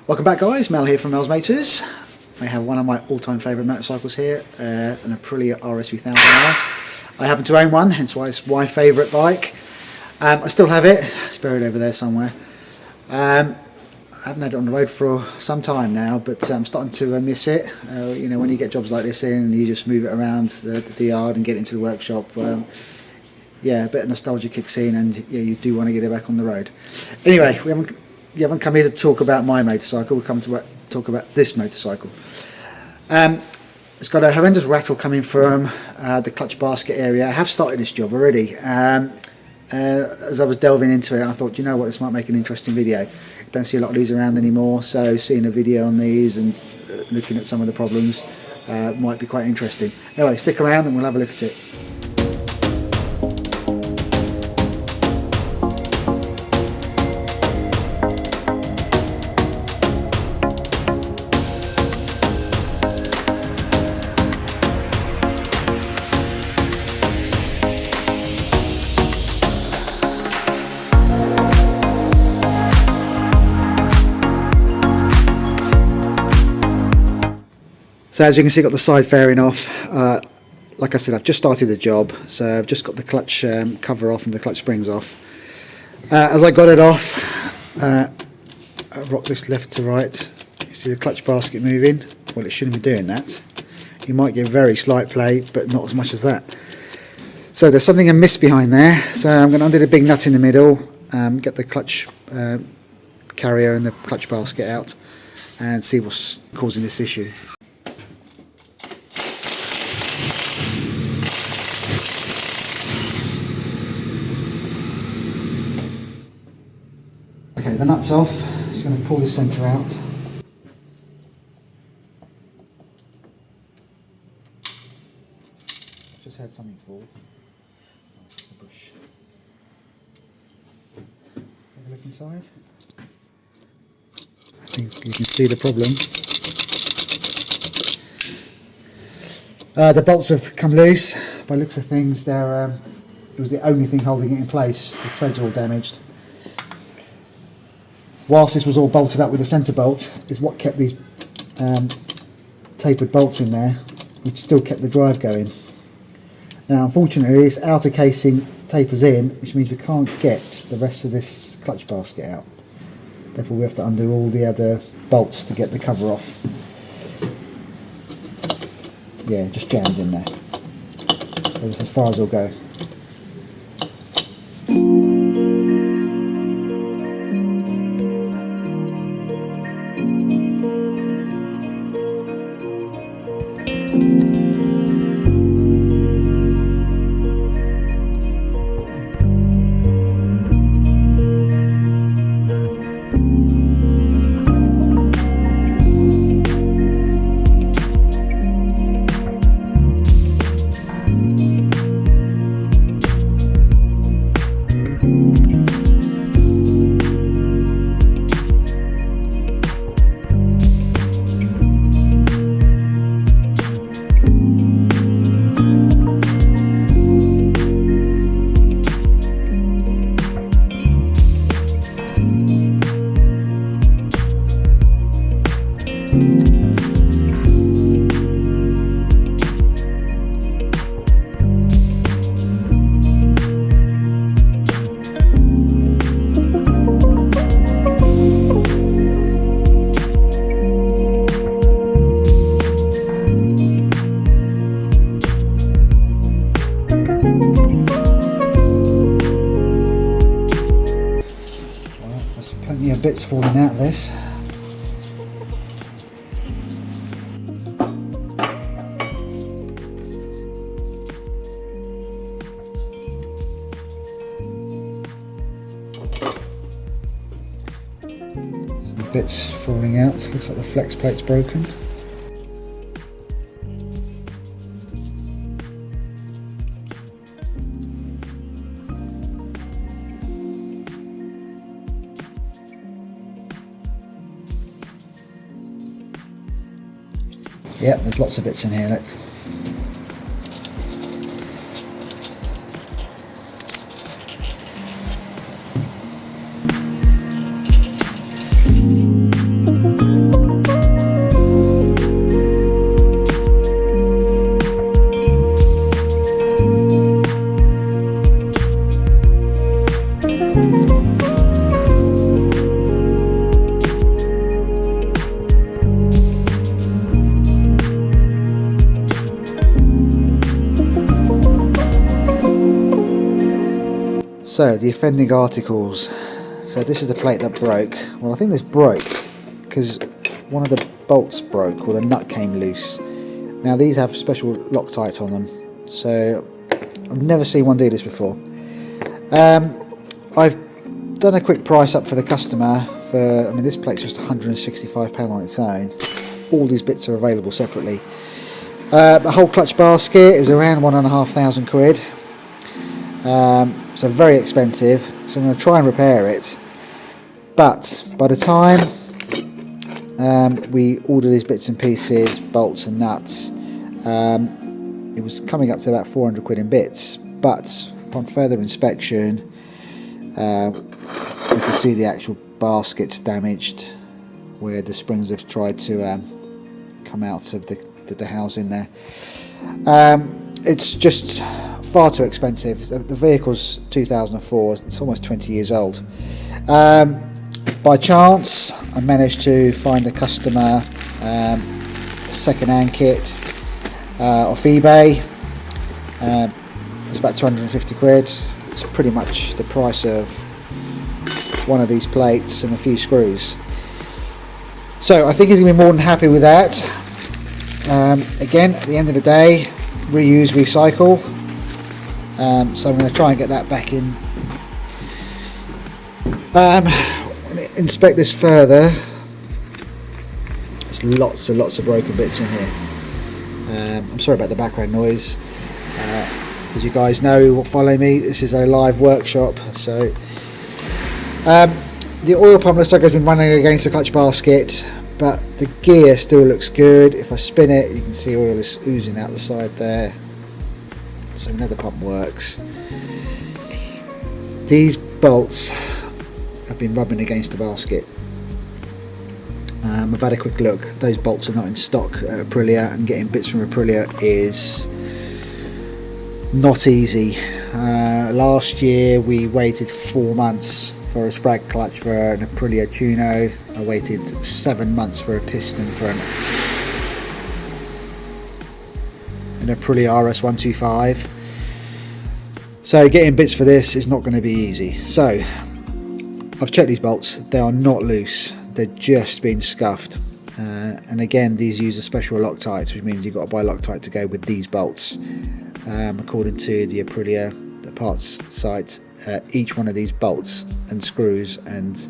Welcome back guys, Mel here from Mel's Motors. I have one of my all-time favourite motorcycles here, an Aprilia RSV1000R. I happen to own one, hence why it's my favourite bike. I still have it, it's buried over there somewhere. I haven't had it on the road for some time now, but I'm starting to miss it. You know, when you get jobs like this in and you just move it around the yard and get into the workshop, yeah, a bit of nostalgia kicks in, and yeah, you do want to get it back on the road. Anyway, you haven't come here to talk about my motorcycle, we've come to talk about this motorcycle. It's got a horrendous rattle coming from the clutch basket area. I have started this job already. As I was delving into it, I thought, you know what, this might make an interesting video. Don't see a lot of these around anymore, so seeing a video on these and looking at some of the problems might be quite interesting. Anyway, stick around and we'll have a look at it. So as you can see, got the side fairing off. Like I said, I've just started the job, so I've just got the clutch cover off and the clutch springs off. As I got it off, I rock this left to right. You see the clutch basket moving? Well, it shouldn't be doing that. You might get very slight play, but not as much as that. So there's something amiss behind there. So I'm going to undo the big nut in the middle, get the clutch carrier and the clutch basket out, and see what's causing this issue. Okay, the nut's off, just going to pull the centre out. Just had something fall. Oh, it's just a bush. Have a look inside. I think you can see the problem. The bolts have come loose. By the looks of things, it was the only thing holding it in place. The threads are all damaged. Whilst this was all bolted up with a centre bolt, is what kept these tapered bolts in there, which still kept the drive going. Now unfortunately this outer casing tapers in, which means we can't get the rest of this clutch basket out. Therefore we have to undo all the other bolts to get the cover off. Yeah, just jams in there. So that's as far as it'll go. There's plenty of bits falling out of this. Some bits falling out, looks like the flex plate's broken. Yep, there's lots of bits in here, look. So the offending articles. So this is the plate that broke. Well, I think this broke because one of the bolts broke or the nut came loose. Now these have special Loctite on them, so I've never seen one do this before. I've done a quick price up for the customer for, I mean, this plate's just £165 on its own. All these bits are available separately. The whole clutch basket is around £1,500. So very expensive, so I'm going to try and repair it, but by the time we order these bits and pieces, bolts and nuts, it was coming up to about £400 in bits, but upon further inspection you can see the actual basket's damaged where the springs have tried to come out of the housing there. It's just far too expensive. The vehicle's 2004, it's almost 20 years old. By chance I managed to find a customer a second-hand kit off eBay. It's about £250. It's pretty much the price of one of these plates and a few screws. So I think he's going to be more than happy with that. Again, at the end of the day, reuse, recycle. So I'm going to try and get that back in. Inspect this further. There's lots and lots of broken bits in here. I'm sorry about the background noise. As you guys know or follow me, this is a live workshop. So the oil pump looks like it's been running against the clutch basket, but the gear still looks good. If I spin it, you can see oil is oozing out the side there. So we know the pump works. These bolts have been rubbing against the basket. I've had a quick look. Those bolts are not in stock at Aprilia, and getting bits from Aprilia is not easy. Last year we waited 4 months for a sprag clutch for an Aprilia Tuno. I waited 7 months for a piston for an Aprilia RS1000R. So getting bits for this is not going to be easy. So I've checked these bolts, they are not loose, they're just been scuffed. And again, these use a special Loctite, which means you've got to buy Loctite to go with these bolts. According to the Aprilia, the parts site, each one of these bolts and screws, and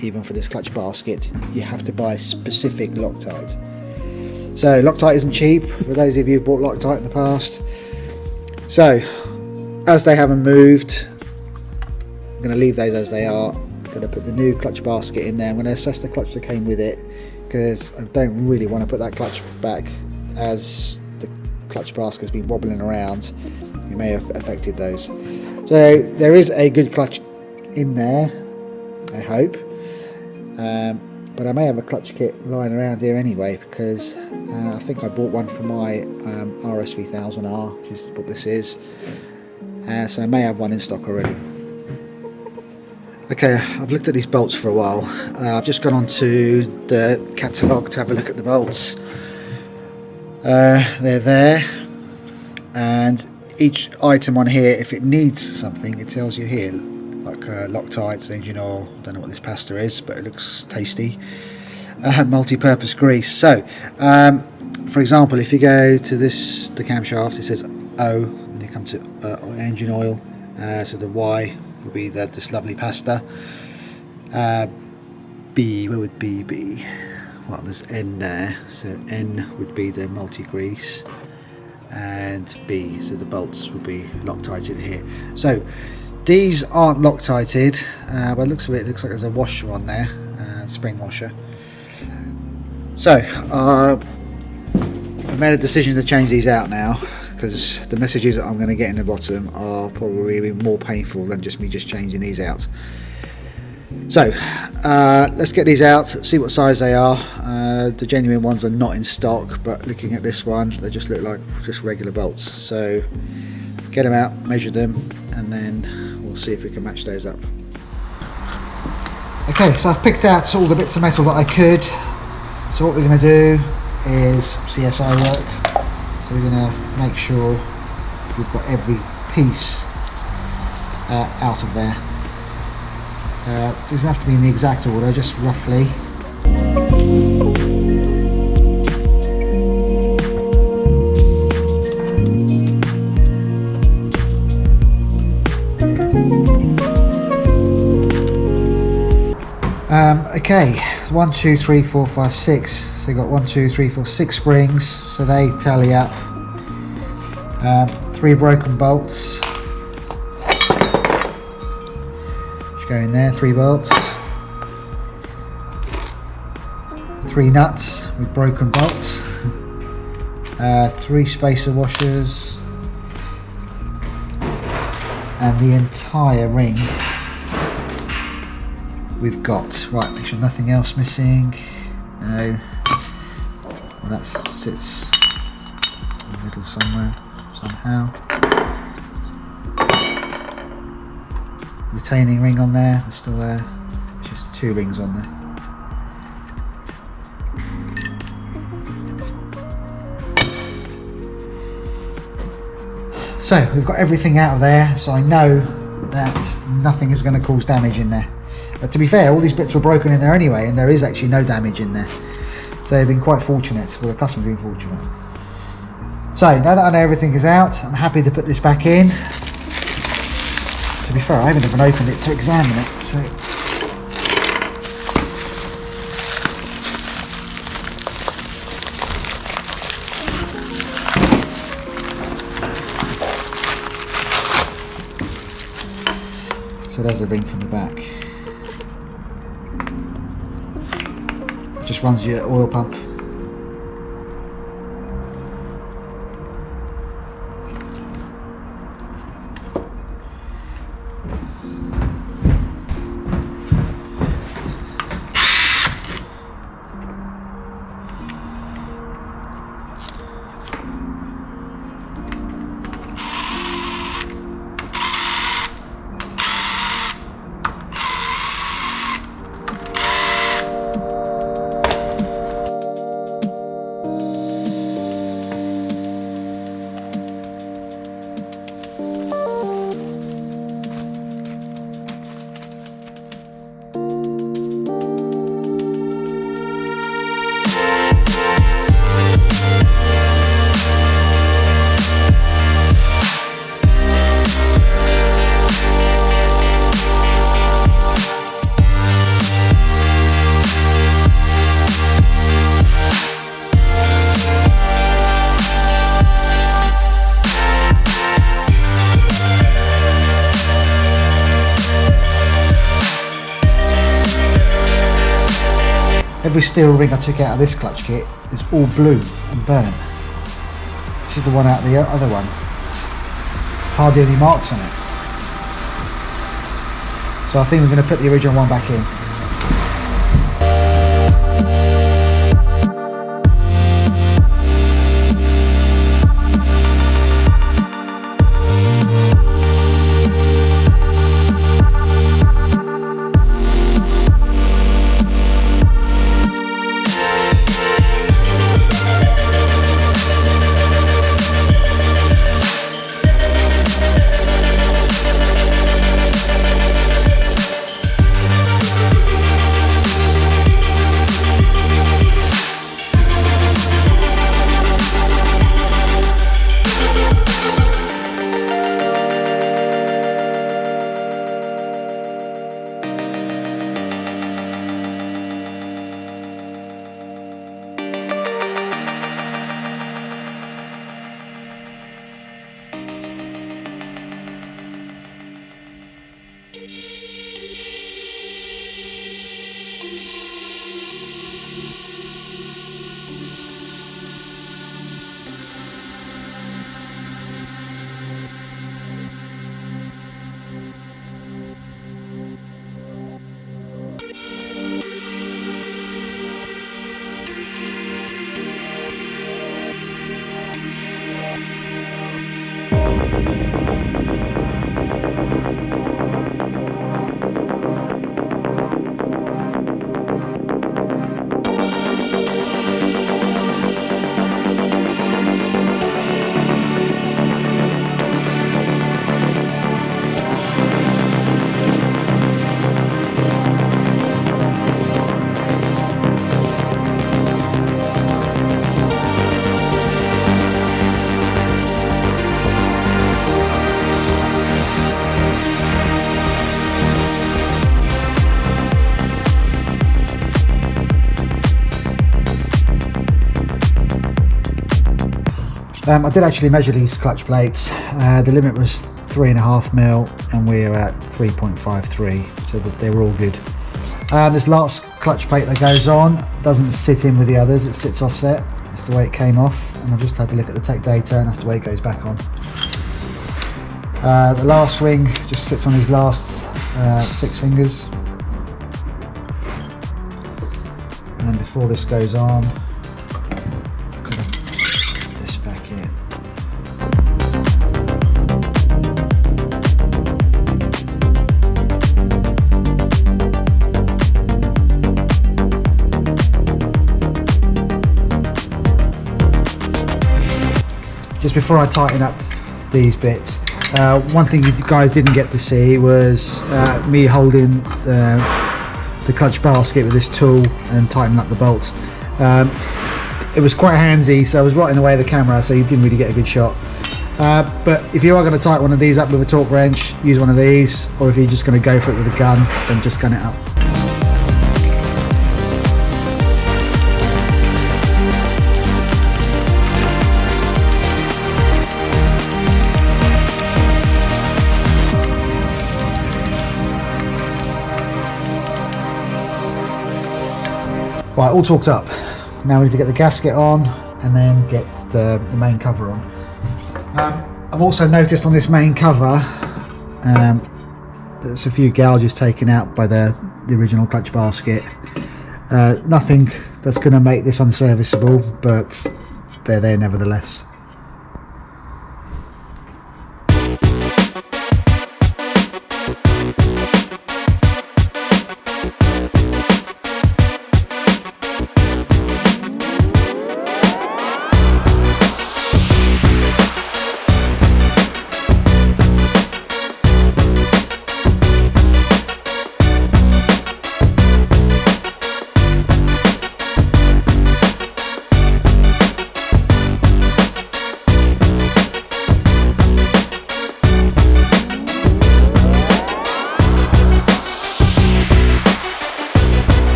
even for this clutch basket, you have to buy specific Loctite. So Loctite isn't cheap, for those of you who've bought Loctite in the past. So as they haven't moved, I'm going to leave those as they are. I'm going to put the new clutch basket in there. I'm going to assess the clutch that came with it, because I don't really want to put that clutch back, as the clutch basket has been wobbling around. It may have affected those. So there is a good clutch in there, I hope. But I may have a clutch kit lying around here anyway, because I think I bought one for my RSV1000R, which is what this is. So I may have one in stock already. Okay, I've looked at these bolts for a while. I've just gone onto the catalogue to have a look at the bolts. They're there, and each item on here, if it needs something, it tells you here, like Loctite, engine oil. I don't know what this pasta is, but it looks tasty. Multi-purpose grease. So, for example, if you go to the camshaft, it says O, and you come to engine oil. So the Y would be this lovely pasta. B, where would B be? Well, there's N there, so N would be the multi-grease, and B, so the bolts would be Loctited here. So these aren't Loctited, but it looks like there's a washer on there, spring washer. So I've made a decision to change these out now, because the messages that I'm going to get in the bottom are probably more painful than just me changing these out. So let's get these out, see what size they are. The genuine ones are not in stock, but looking at this one, they just look like just regular bolts. So get them out, measure them, and then we'll see if we can match those up. Okay, so I've picked out all the bits of metal that I could. So what we're going to do is CSI work. So we're going to make sure we've got every piece out of there. It doesn't have to be in the exact order, just roughly. Okay, 1, 2, 3, 4, 5, 6. So you got 1, 2, 3, 4, 6 springs, so they tally up. 3 broken bolts. Just go in there, 3 bolts. 3 nuts with broken bolts. 3 spacer washers. And the entire ring we've got. Right, make sure nothing else missing. No. Well, that sits in the middle somewhere, somehow. Retaining ring on there, that's still there. Just 2 rings on there. So we've got everything out of there, so I know that nothing is going to cause damage in there. But to be fair, all these bits were broken in there anyway, and there is actually no damage in there. So they've been quite fortunate, well, the customer's been fortunate. So now that I know everything is out, I'm happy to put this back in. To be fair, I haven't even opened it to examine it, so. So there's the ring from the back. It just runs your oil pump. Every steel ring I took out of this clutch kit is all blue and burnt. This is the one out of the other one. Hardly any marks on it. So I think we're going to put the original one back in. I did actually measure these clutch plates. The limit was 3.5mm and we're at 3.53, so that they were all good. This last clutch plate that goes on doesn't sit in with the others, it sits offset. That's the way it came off, and I've just had a look at the tech data and that's the way it goes back on. The last ring just sits on his last 6 fingers. And then before this goes on, I'm going to put this back in. Just before I tighten up these bits, one thing you guys didn't get to see was me holding the clutch basket with this tool and tightening up the bolt. It was quite handsy, so I was right in the way of the camera, so you didn't really get a good shot. But if you are going to tighten one of these up with a torque wrench, use one of these, or if you're just going to go for it with a gun, then just gun it up. Right, all torqued up. Now we need to get the gasket on and then get the main cover on. I've also noticed on this main cover there's a few gouges taken out by the original clutch basket. Nothing that's going to make this unserviceable, but they're there nevertheless.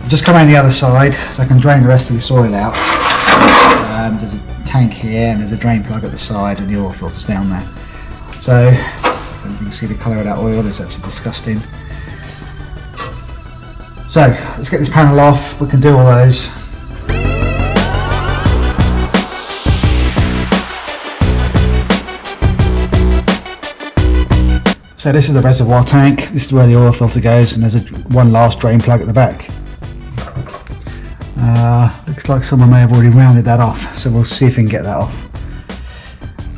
Just come around the other side so I can drain the rest of this oil out. There's a tank here and there's a drain plug at the side and the oil filter's down there. So you can see the colour of that oil, it's absolutely disgusting. So let's get this panel off, we can do all those. So this is the reservoir tank, this is where the oil filter goes, and there's one last drain plug at the back. Looks like someone may have already rounded that off, so we'll see if we can get that off.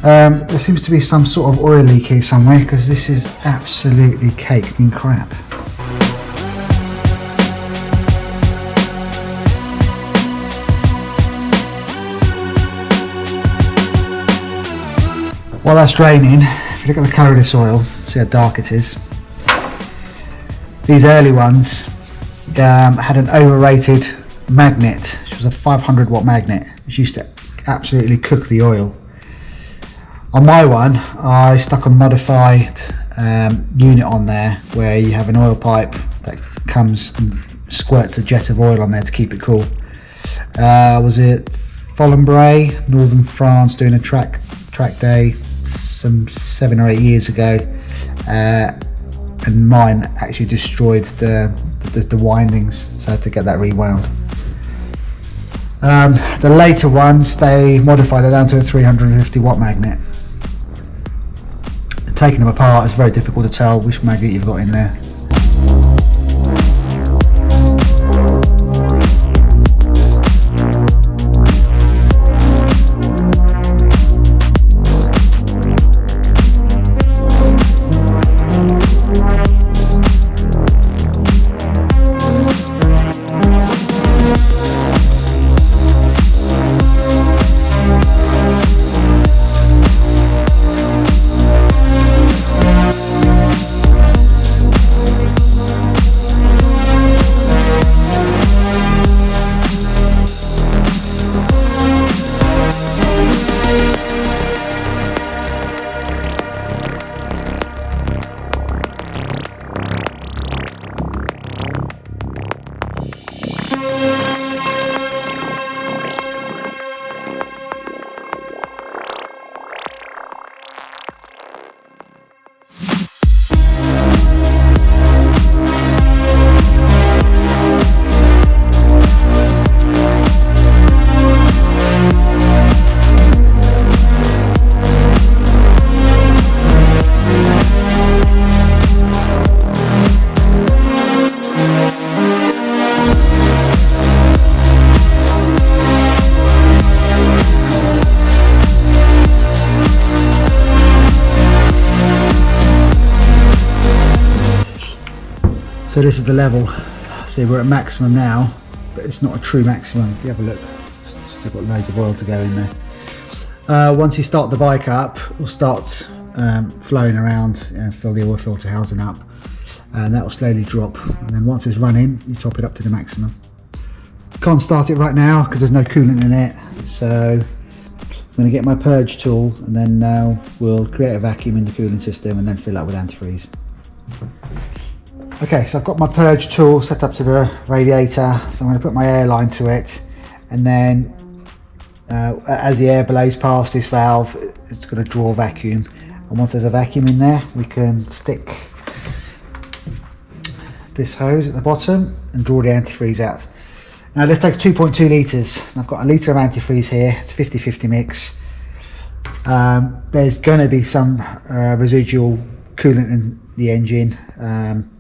There seems to be some sort of oil leak here somewhere, because this is absolutely caked in crap. While that's draining, if you look at the colour of this oil, see how dark it is. These early ones had an overrated magnet, which was a 500 watt magnet, which used to absolutely cook the oil. On my one, I stuck a modified unit on there where you have an oil pipe that comes and squirts a jet of oil on there to keep it cool. Was it Follenbray, Northern France, doing a track day some 7 or 8 years ago. and mine actually destroyed the windings, so I had to get that rewound. The later ones, they modified it down to a 350 watt magnet. Taking them apart, it's very difficult to tell which magnet you've got in there. So this is the level. See, we're at maximum now, but it's not a true maximum. If you have a look, still got loads of oil to go in there. Once you start the bike up, it'll start flowing around and fill the oil filter housing up, and that will slowly drop. And then once it's running, you top it up to the maximum. Can't start it right now because there's no coolant in it. So I'm going to get my purge tool, and then we'll create a vacuum in the cooling system and then fill up with antifreeze. Okay, so I've got my purge tool set up to the radiator, so I'm going to put my air line to it, and then as the air blows past this valve, it's going to draw vacuum, and once there's a vacuum in there, we can stick this hose at the bottom and draw the antifreeze out. Now this takes 2.2 litres. I've got a litre of antifreeze here. It's 50-50 mix. There's going to be some residual coolant in the engine,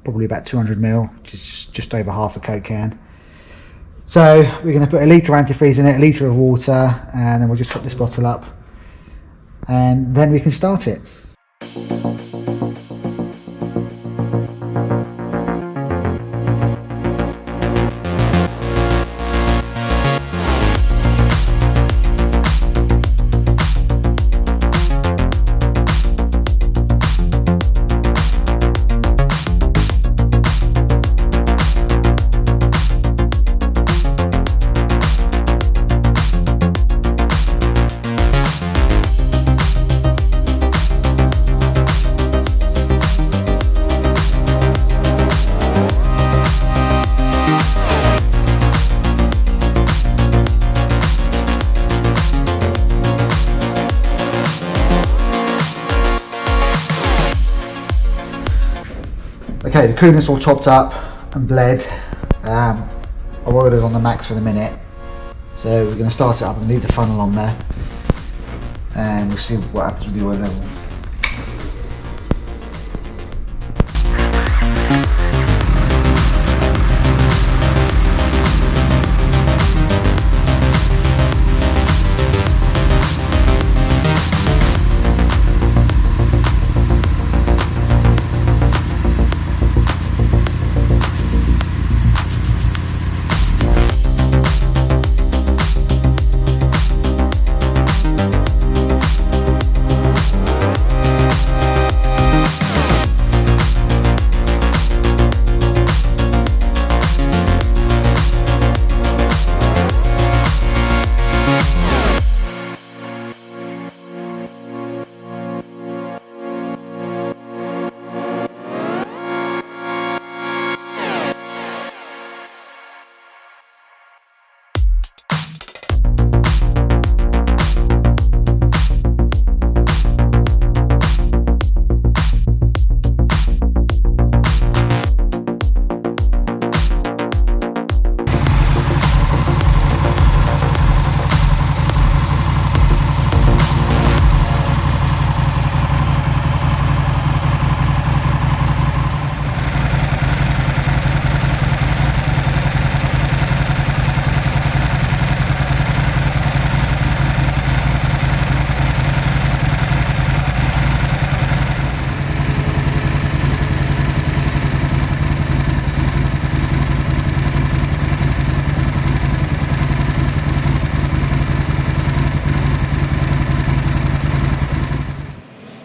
probably about 200 ml, which is just over half a Coke can. So we're going to put a litre of antifreeze in it, a litre of water, and then we'll just top this bottle up, and then we can start it. Okay, the coolant's all topped up and bled. Our oil is on the max for the minute, so we're going to start it up and leave the funnel on there, and we'll see what happens with the oil level.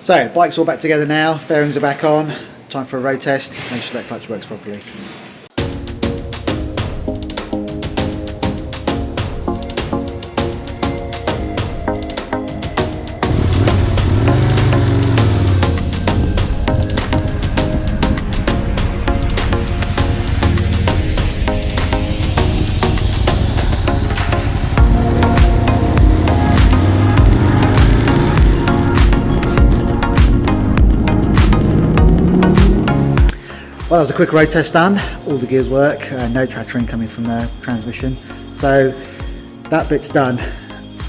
So, bike's all back together now, fairings are back on, time for a road test, make sure that clutch works properly. Well, that was a quick road test done, all the gears work, no trattering coming from the transmission, so that bit's done.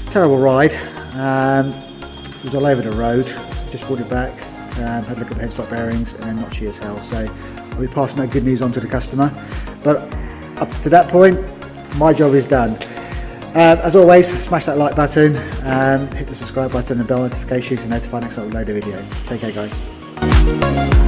Terrible ride, it was all over the road, just brought it back, had a look at the headstock bearings and then notchy as hell, so I'll be passing that good news on to the customer, but up to that point, my job is done. As always, smash that like button, hit the subscribe button and bell notification to notify next upload a video. Take care guys.